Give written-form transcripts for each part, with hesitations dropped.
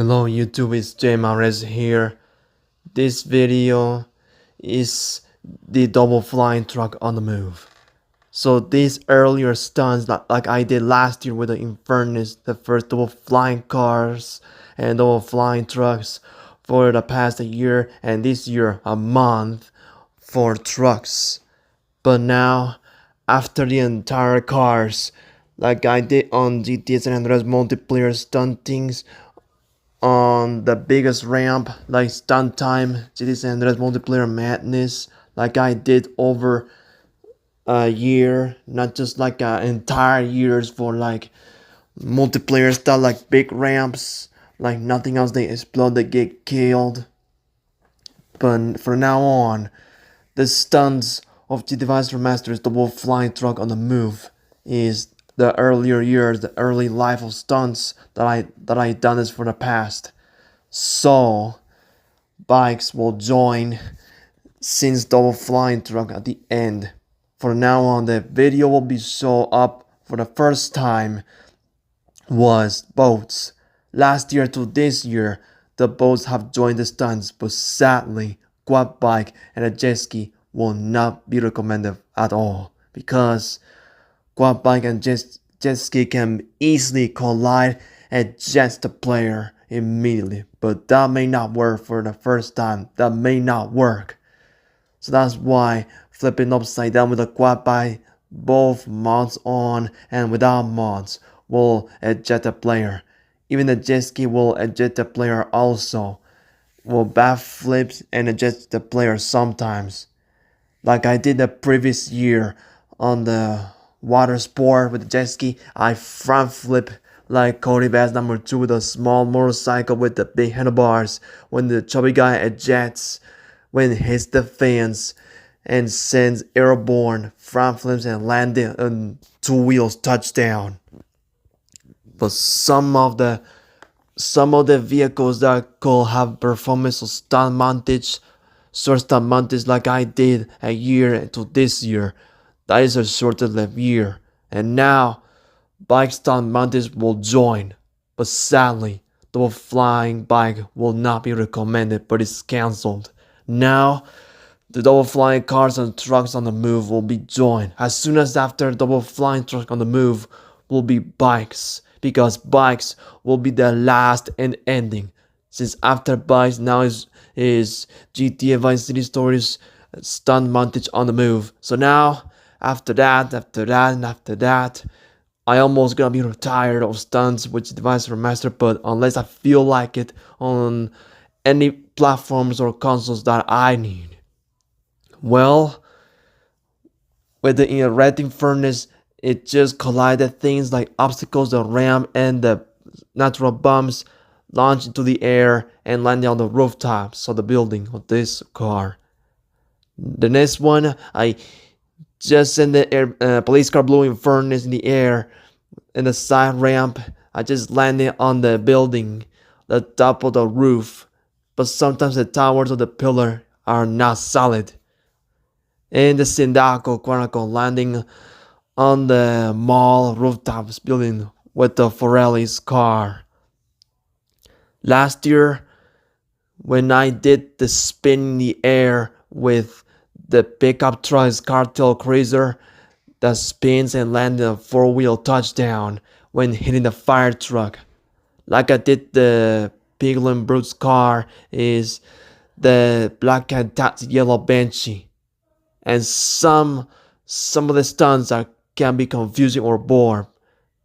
Hello YouTube, it's J Mares here. This video is the double flying truck on the move. So these earlier stunts like I did last year with the Infernus, the first double flying cars and double flying trucks for the past year, and this year a month for trucks. But now, after the entire cars, like I did on GTA San Andreas multiplayer stuntings, on the biggest ramp like stunt time, GTA San Andreas multiplayer madness, like I did over a year, not just like entire years for like multiplayer stuff like big ramps, like nothing else. They explode, they get killed. But from now on, the stunts of GTA Remastered's double flying truck on the move is the earlier years, the early life of stunts that I done this for the past. So bikes will join since double flying truck at the end. From now on, the video will be show up for the first time was boats. Last year to this year, the boats have joined the stunts, but sadly, quad bike and a jet ski will not be recommended at all because quad bike and jet ski can easily collide and jet the player immediately, but that may not work for the first time. That may not work. So that's why flipping upside down with a quad bike, both mods on and without mods, will eject the player. Even the jet ski will eject the player also. Will backflips and eject the player sometimes. Like I did the previous year on the water sport with the jet ski, I front flip like Cody Bass number 2 with a small motorcycle with the big handlebars when the chubby guy ejects, when it hits the fence and sends airborne front flips and landing on 2 wheels touchdown. But some of the vehicles that could have performance of stunt montage, short stunt montage like I did a year to this year, that is a shorter lived year. And now bike stunt montage will join, but sadly the flying bike will not be recommended, but it's cancelled. Now the double flying cars and trucks on the move will be joined. As soon as after double flying truck on the move will be bikes, because bikes will be the last and ending. Since after bikes now is GTA Vice City Stories stunt montage on the move. So now after that, I almost gonna be retired of stunts with device remaster, but unless I feel like it on any platforms or consoles that I need. Well, with the rating furnace, it just collided things like obstacles, the ramp, and the natural bumps, launch into the air and landing on the rooftops of the building of this car. The next one, I just sent the police car blue Infernus in the air in the side ramp. I just landed on the building, the top of the roof, but sometimes the towers of the pillar are not solid. In the Sindaco Chronicle, landing on the mall rooftops building with the Forelli's car. Last year, when I did the spin in the air with the pickup truck's cartel cruiser that spins and landed a 4-wheel touchdown when hitting the fire truck. Like I did the Piglin Brute's car is the black and taxi yellow Banshee. And some of the stunts can be confusing or boring,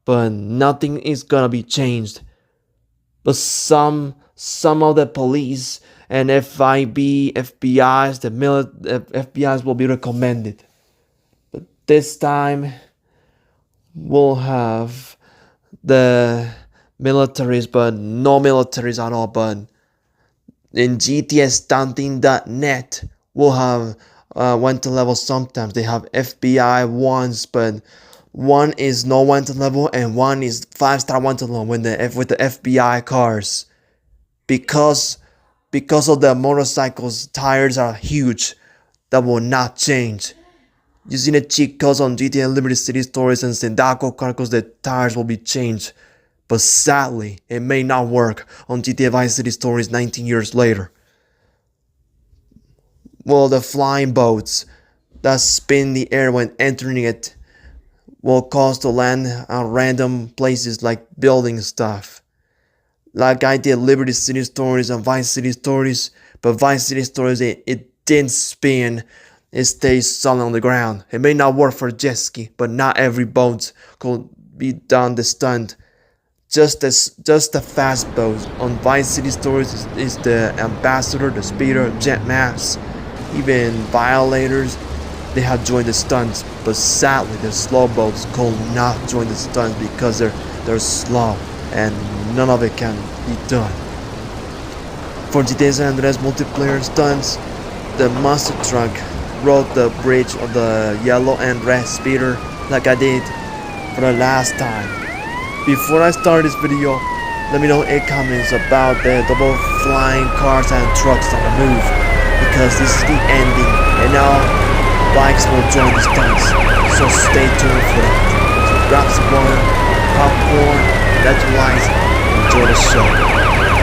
but nothing is gonna be changed. But some of the police and FBI's, the FBI's will be recommended. But this time we'll have the militaries, but no militaries at all. But in GTStunting.net, we'll have wanted level. Sometimes they have FBI ones, but one is no wanted level and one is 5-star wanted level with the FBI cars, because of the motorcycles tires are huge. That will not change. Using the cheat codes on GTA Liberty City Stories and Sindaco Chronicles, the tires will be changed, But sadly, it may not work on GTA Vice City Stories 19 years later. Well, the flying boats that spin in the air when entering it will cause to land on random places like building stuff. Like I did Liberty City Stories and Vice City Stories, but Vice City Stories it didn't spin, it stays solid on the ground. It may not work for jet ski, but not every boat could be done the stunt. Just the fast boats on Vice City Stories is the Ambassador, the Speeder, Jetmax, even Violators. They have joined the stunts, but sadly the slow boats could not join the stunts because they're slow and none of it can be done. For GTA San Andreas multiplayer stunts, the monster truck rode the bridge of the yellow and red speeder like I did for the last time. Before I start this video, let me know in comments about the double flying cars and trucks on the move, because this is the ending and now bikes will join the stunts, so stay tuned for that. So grab some water, popcorn, electrolytes, and enjoy the show.